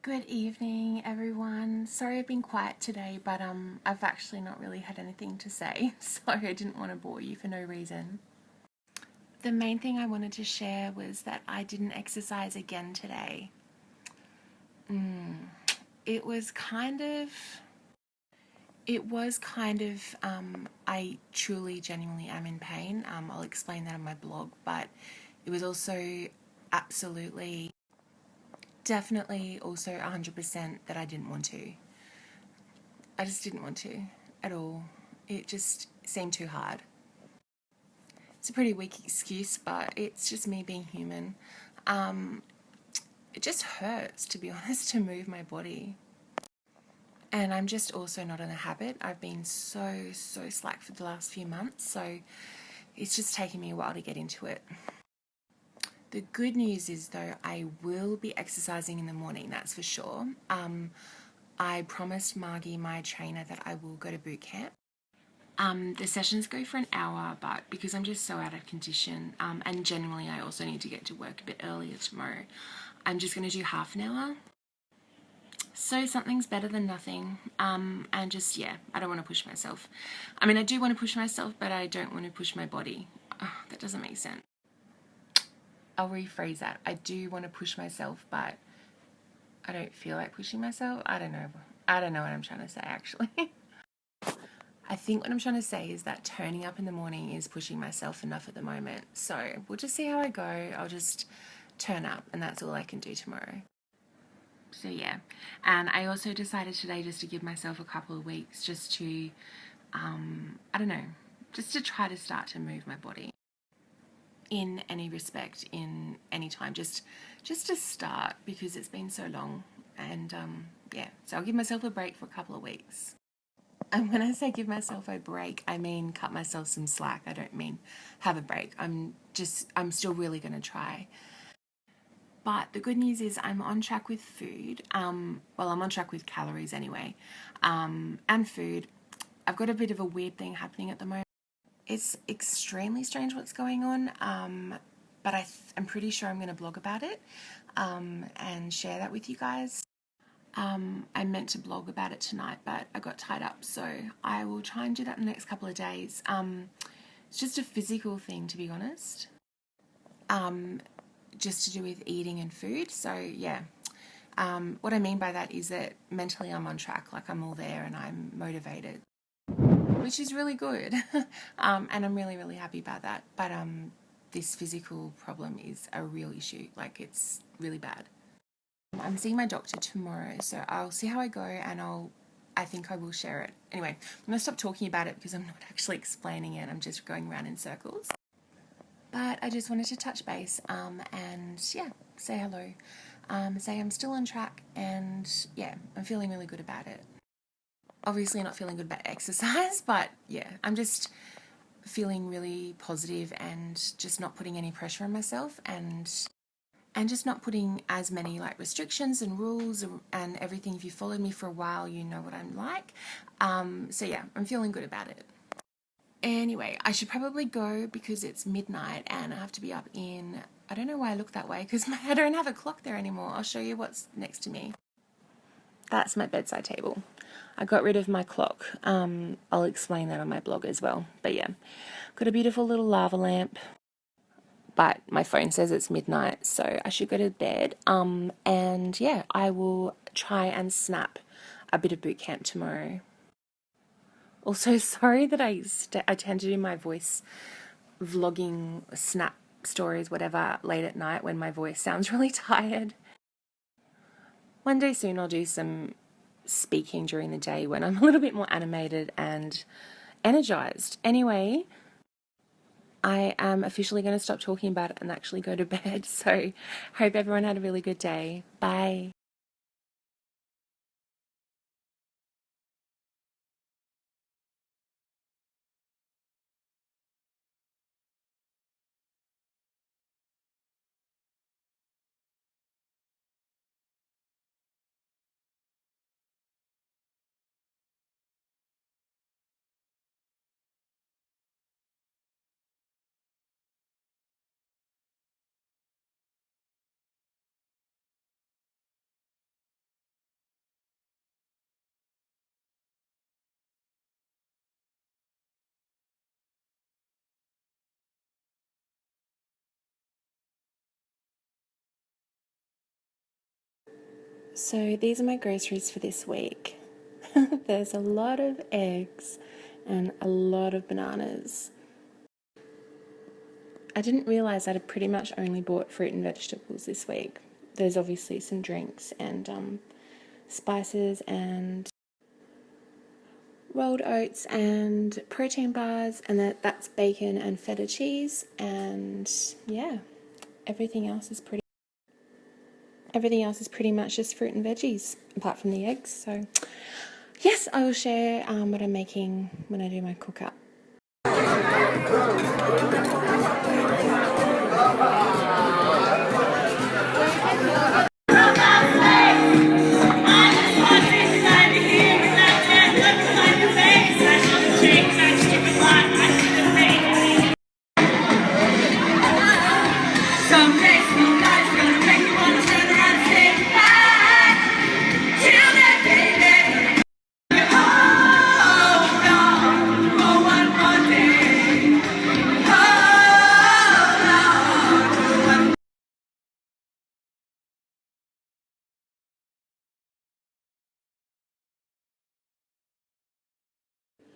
Good evening, everyone. Sorry I've been quiet today, but I've actually not really had anything to say, so I didn't want to bore you for no reason. The main thing I wanted to share was that I didn't exercise again today. It was kind of I truly, genuinely am in pain. I'll explain that on my blog, but it was also absolutely, definitely also 100% that I didn't want to. I just didn't want to at all. It just seemed too hard. It's a pretty weak excuse, but it's just me being human. Um, it just hurts, to be honest, to move my body. And I'm just also not in a habit. I've been so slack for the last few months, so it's just taken me a while to get into it. The good news is, though, I will be exercising in the morning, that's for sure. I promised Margie, my trainer, that I will go to boot camp. The sessions go for an hour, but because I'm just so out of condition, and generally I also need to get to work a bit earlier tomorrow, I'm just going to do half an hour. So something's better than nothing. And just, yeah, I don't want to push myself. I mean, I do want to push myself, but I don't want to push my body. Oh, that doesn't make sense. I'll rephrase that. I do want to push myself, but I don't feel like pushing myself. I don't know. I don't know what I'm trying to say, actually. I think what I'm trying to say is that turning up in the morning is pushing myself enough at the moment. So we'll just see how I go. I'll just turn up, and that's all I can do tomorrow. So yeah, and I also decided today just to give myself a couple of weeks just to, I don't know, just to try to start to move my body in any respect, in any time, just to start, because it's been so long. And yeah, so I'll give myself a break for a couple of weeks. And when I say give myself a break, I mean cut myself some slack. I don't mean have a break. I'm still really going to try. But the good news is I'm on track with food. Well, I'm on track with calories anyway, and food. I've got a bit of a weird thing happening at the moment. It's extremely strange what's going on, but I'm pretty sure I'm going to blog about it and share that with you guys. I meant to blog about it tonight, but I got tied up, so I will try and do that in the next couple of days. It's just a physical thing, to be honest. Just to do with eating and food. So yeah, what I mean by that is that mentally I'm on track, like I'm all there and I'm motivated, which is really good. And I'm really happy about that. But this physical problem is a real issue. Like, it's really bad. I'm seeing my doctor tomorrow, so I'll see how I go, and I think I will share it. Anyway, I'm going to stop talking about it because I'm not actually explaining it. I'm just going around in circles. But I just wanted to touch base and yeah, say hello. Say I'm still on track, and yeah, I'm feeling really good about it. Obviously not feeling good about exercise, but yeah, I'm just feeling really positive and just not putting any pressure on myself, and just not putting as many like restrictions and rules and everything. If you followed me for a while, you know what I'm like. So yeah, I'm feeling good about it. Anyway, I should probably go because it's midnight and I have to be up in, I don't know why I look that way because I don't have a clock there anymore. I'll show you what's next to me. That's my bedside table. I got rid of my clock. I'll explain that on my blog as well. But yeah, got a beautiful little lava lamp. But my phone says it's midnight, so I should go to bed. And yeah, I will try and snap a bit of boot camp tomorrow. Also, sorry that I tend to do my voice vlogging, snap stories, whatever, late at night when my voice sounds really tired. One day soon I'll do some speaking during the day when I'm a little bit more animated and energized. Anyway, I am officially going to stop talking about it and actually go to bed. So, hope everyone had a really good day. Bye. So these are my groceries for this week. There's a lot of eggs and a lot of bananas. I didn't realise I'd pretty much only bought fruit and vegetables this week. There's obviously some drinks and spices and rolled oats and protein bars, and that's bacon and feta cheese, and yeah, everything else is pretty much just fruit and veggies apart from the eggs. So yes, I will share what I'm making when I do my cook up.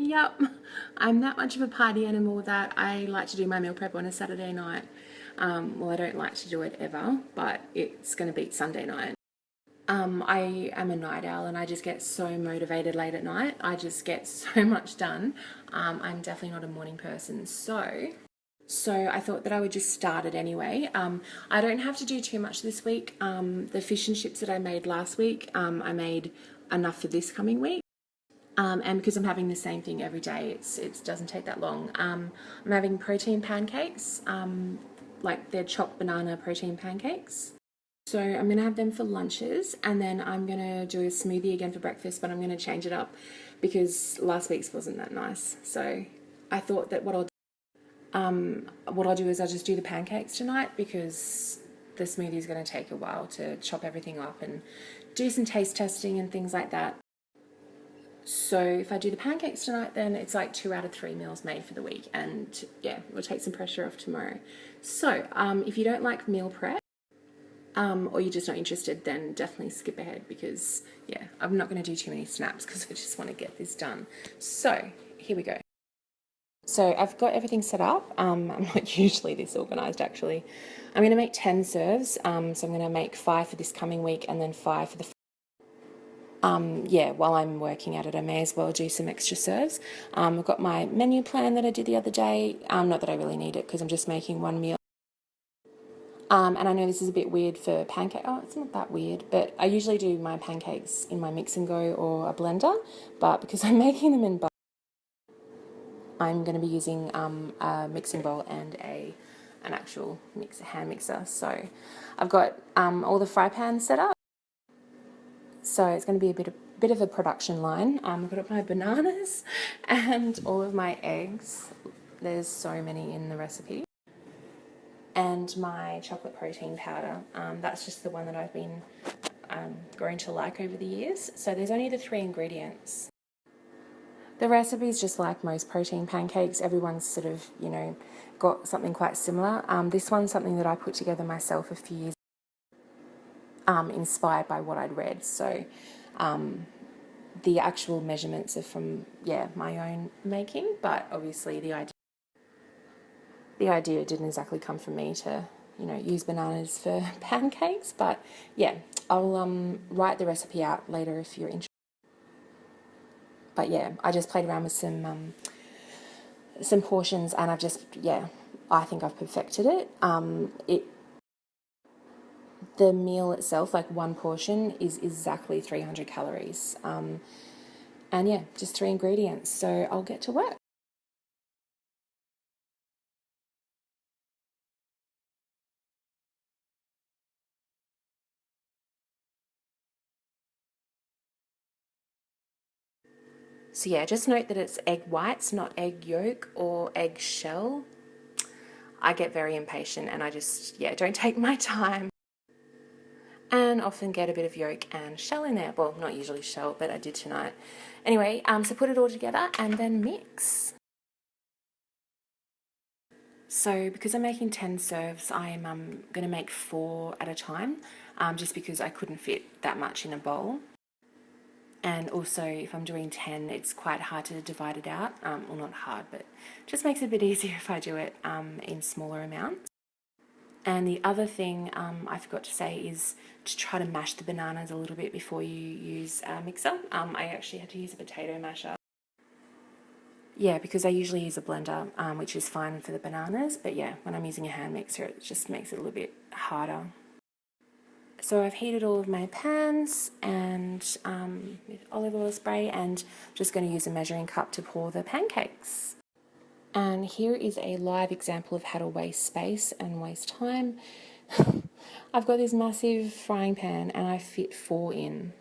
Yep, I'm that much of a party animal that I like to do my meal prep on a Saturday night. Well, I don't like to do it ever, but it's going to beat Sunday night. I am a night owl and I just get so motivated late at night. I just get so much done. I'm definitely not a morning person, so I thought that I would just start it anyway. I don't have to do too much this week. The fish and chips that I made last week, I made enough for this coming week. And because I'm having the same thing every day, it doesn't take that long. I'm having protein pancakes, like they're chopped banana protein pancakes. So I'm going to have them for lunches, and then I'm going to do a smoothie again for breakfast, but I'm going to change it up because last week's wasn't that nice. So I thought that what I'll do is I'll just do the pancakes tonight, because the smoothie is going to take a while to chop everything up and do some taste testing and things like that. So if I do the pancakes tonight, then it's like 2 out of 3 meals made for the week, and yeah, we'll take some pressure off tomorrow. So if you don't like meal prep, or you're just not interested, then definitely skip ahead, because yeah, I'm not going to do too many snaps because I just want to get this done. So here we go. So I've got everything set up. I'm not usually this organised actually. I'm going to make 10 serves. So I'm going to make 5 for this coming week and then 5 for the yeah, while I'm working at it, I may as well do some extra serves. I've got my menu plan that I did the other day. Not that I really need it because I'm just making one meal. And I know this is a bit weird for pancake. Oh, it's not that weird, but I usually do my pancakes in my mix and go or a blender. But because I'm making them in bulk, I'm going to be using a mixing bowl and an actual hand mixer. So I've got all the fry pans set up. So it's going to be a bit of a production line. I've got my bananas and all of my eggs. There's so many in the recipe. And my chocolate protein powder. That's just the one that I've been growing to like over the years. So there's only the 3 ingredients. The recipe is just like most protein pancakes. Everyone's sort of, got something quite similar. This one's something that I put together myself a few years inspired by what I'd read. So the actual measurements are from, my own making, but obviously the idea didn't exactly come from me to, use bananas for pancakes. But yeah, I'll write the recipe out later if you're interested. But yeah, I just played around with some portions, and I've just, I think I've perfected it. The meal itself, like one portion, is exactly 300 calories. And yeah, just 3 ingredients. So I'll get to work. So yeah, just note that it's egg whites, not egg yolk or egg shell. I get very impatient and I just, don't take my time. And often get a bit of yolk and shell in there. Well, not usually shell, but I did tonight. Anyway, so put it all together and then mix. So because I'm making 10 serves, I'm going to make 4 at a time. just because I couldn't fit that much in a bowl. And also, if I'm doing 10, it's quite hard to divide it out. Well, not hard, but just makes it a bit easier if I do it in smaller amounts. And the other thing I forgot to say is to try to mash the bananas a little bit before you use a mixer. I actually had to use a potato masher. Yeah, because I usually use a blender, which is fine for the bananas. But yeah, when I'm using a hand mixer, it just makes it a little bit harder. So I've heated all of my pans and with olive oil spray, and I'm just going to use a measuring cup to pour the pancakes. And here is a live example of how to waste space and waste time. I've got this massive frying pan and I fit 4 in.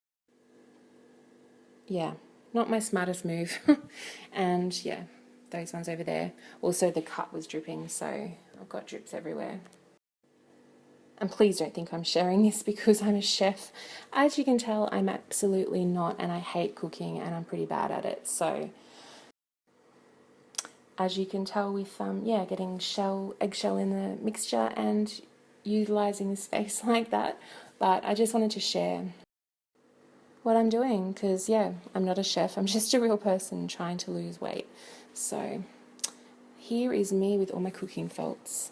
Yeah, not my smartest move. And yeah, those ones over there. Also the cup was dripping, so I've got drips everywhere. And please don't think I'm sharing this because I'm a chef. As you can tell, I'm absolutely not, and I hate cooking and I'm pretty bad at it. So as you can tell with, getting eggshell in the mixture and utilising the space like that. But I just wanted to share what I'm doing because, yeah, I'm not a chef. I'm just a real person trying to lose weight. So here is me with all my cooking faults.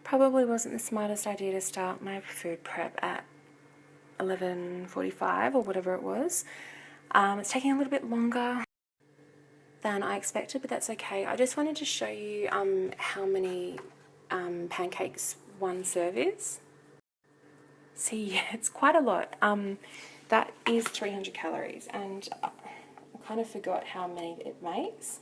Probably wasn't the smartest idea to start my food prep at 11:45 or whatever it was. It's taking a little bit longer than I expected, but that's okay. I just wanted to show you how many pancakes one serve is. See, yeah, it's quite a lot. That is 300 calories, and I kind of forgot how many it makes.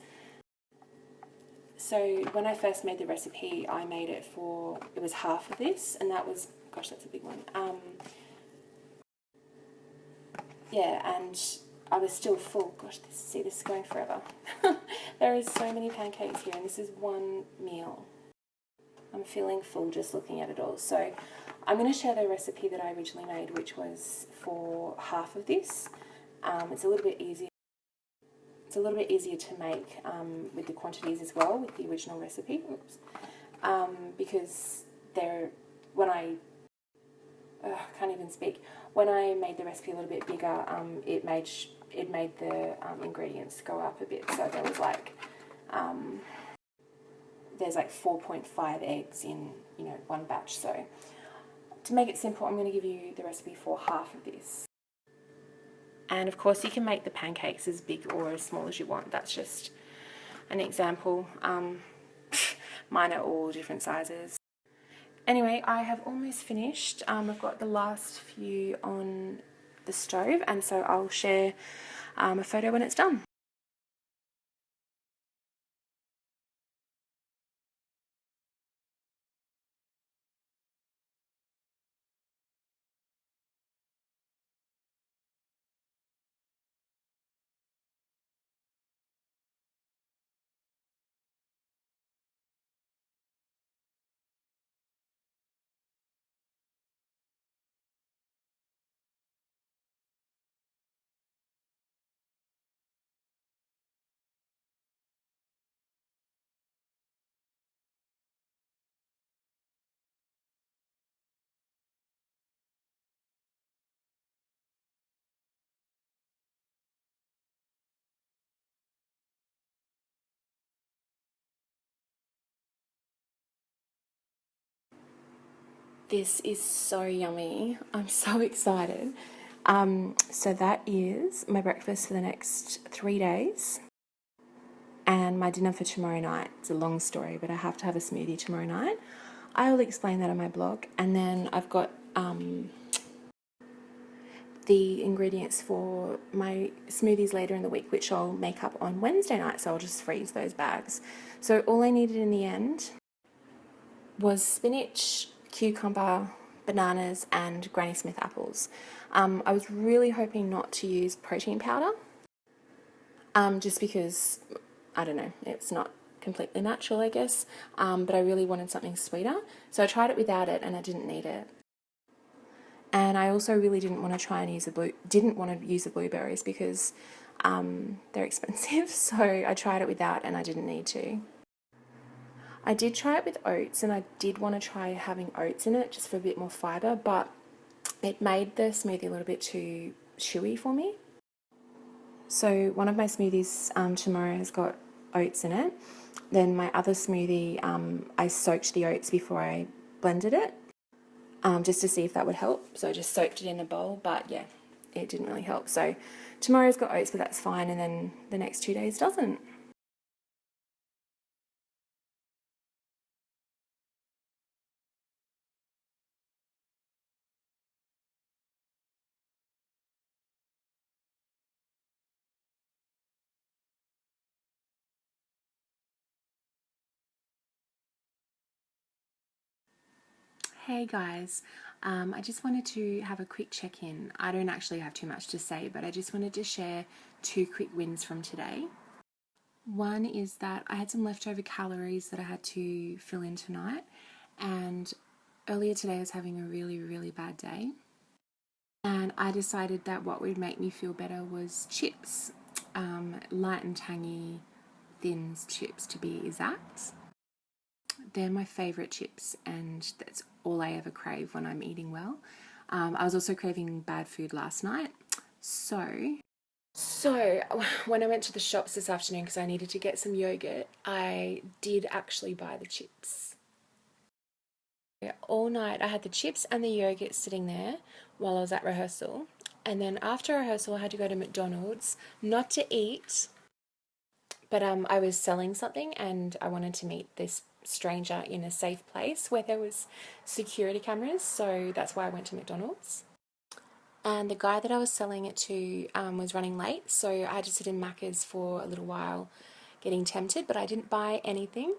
So when I first made the recipe, I made it was half of this, and that was, gosh, that's a big one. Yeah, and I was still full. Gosh, this is going forever. There is so many pancakes here, and this is one meal. I'm feeling full just looking at it all. So I'm going to share the recipe that I originally made, which was for half of this. It's a little bit easier. It's a little bit easier to make with the quantities as well with the original recipe. Oops. Because can't even speak. When I made the recipe a little bit bigger, it made the ingredients go up a bit. So there was there's 4.5 eggs in one batch. So to make it simple, I'm going to give you the recipe for half of this. And of course, you can make the pancakes as big or as small as you want. That's just an example. Mine are all different sizes. Anyway, I have almost finished. I've got the last few on the stove, and so I'll share a photo when it's done. This is so yummy. I'm so excited. So that is my breakfast for the next 3 days. And my dinner for tomorrow night. It's a long story, but I have to have a smoothie tomorrow night. I will explain that on my blog. And then I've got the ingredients for my smoothies later in the week, which I'll make up on Wednesday night. So I'll just freeze those bags. So all I needed in the end was spinach, cucumber, bananas, and Granny Smith apples. I was really hoping not to use protein powder, just because, I don't know, it's not completely natural, I guess, but I really wanted something sweeter. So I tried it without it and I didn't need it. And I also really didn't want to use the blueberries because they're expensive. So I tried it without, and I didn't need to. I did try it with oats, and I did want to try having oats in it just for a bit more fibre, but it made the smoothie a little bit too chewy for me. So one of my smoothies tomorrow has got oats in it. Then my other smoothie, I soaked the oats before I blended it, just to see if that would help. So I just soaked it in a bowl, but yeah, it didn't really help. So tomorrow's got oats, but that's fine, and then the next 2 days doesn't. Hey guys, I just wanted to have a quick check-in. I don't actually have too much to say, but I just wanted to share 2 quick wins from today. One is that I had some leftover calories that I had to fill in tonight, and earlier today I was having a really, really bad day, and I decided that what would make me feel better was chips, light and tangy Thins chips to be exact. They're my favourite chips, and that's all I ever crave when I'm eating well. I was also craving bad food last night. So when I went to the shops this afternoon because I needed to get some yogurt, I did actually buy the chips. All night I had the chips and the yogurt sitting there while I was at rehearsal. And then after rehearsal I had to go to McDonald's, not to eat, but I was selling something and I wanted to meet this stranger in a safe place where there was security cameras, so that's why I went to McDonald's. And the guy that I was selling it to was running late, so I had to sit in Macca's for a little while getting tempted, but I didn't buy anything.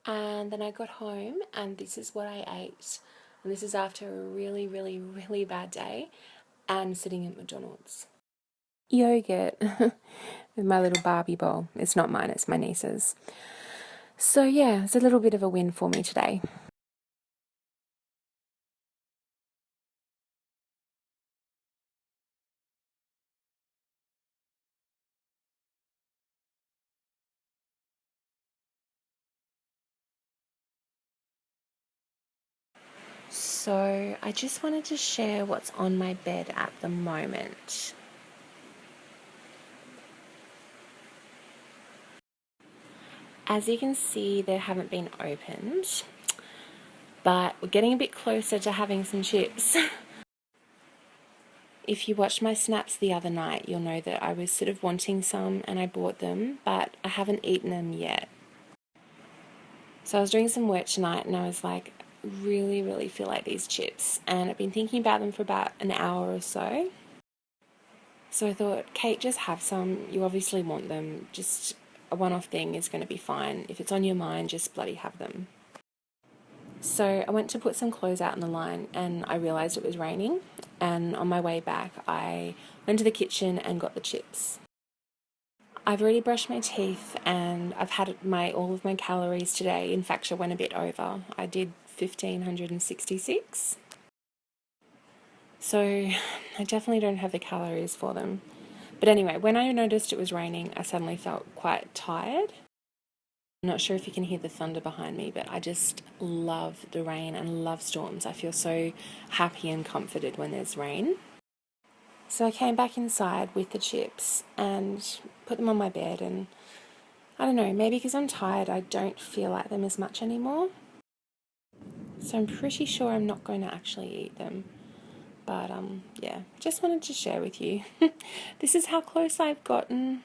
And then I got home and this is what I ate. And this is after a really, really, really bad day and sitting at McDonald's. Yogurt with my little Barbie bowl. It's not mine, it's my niece's. So yeah, it's a little bit of a win for me today. So I just wanted to share what's on my bed at the moment. As you can see, they haven't been opened, but we're getting a bit closer to having some chips. If you watched my snaps the other night, you'll know that I was sort of wanting some and I bought them, but I haven't eaten them yet. So I was doing some work tonight and I was like, really, really feel like these chips. And I've been thinking about them for about an hour or so. So I thought, Kate, just have some. You obviously want them. Just a one-off thing is going to be fine. If it's on your mind, just bloody have them. So I went to put some clothes out in the line and I realised it was raining. And on my way back, I went to the kitchen and got the chips. I've already brushed my teeth and I've had all of my calories today. In fact, I went a bit over. I did 1,566. So I definitely don't have the calories for them. But anyway, when I noticed it was raining, I suddenly felt quite tired. I'm not sure if you can hear the thunder behind me, but I just love the rain and love storms. I feel so happy and comforted when there's rain. So I came back inside with the chips and put them on my bed, and I don't know, maybe because I'm tired, I don't feel like them as much anymore. So I'm pretty sure I'm not going to actually eat them. But yeah, just wanted to share with you. This is how close I've gotten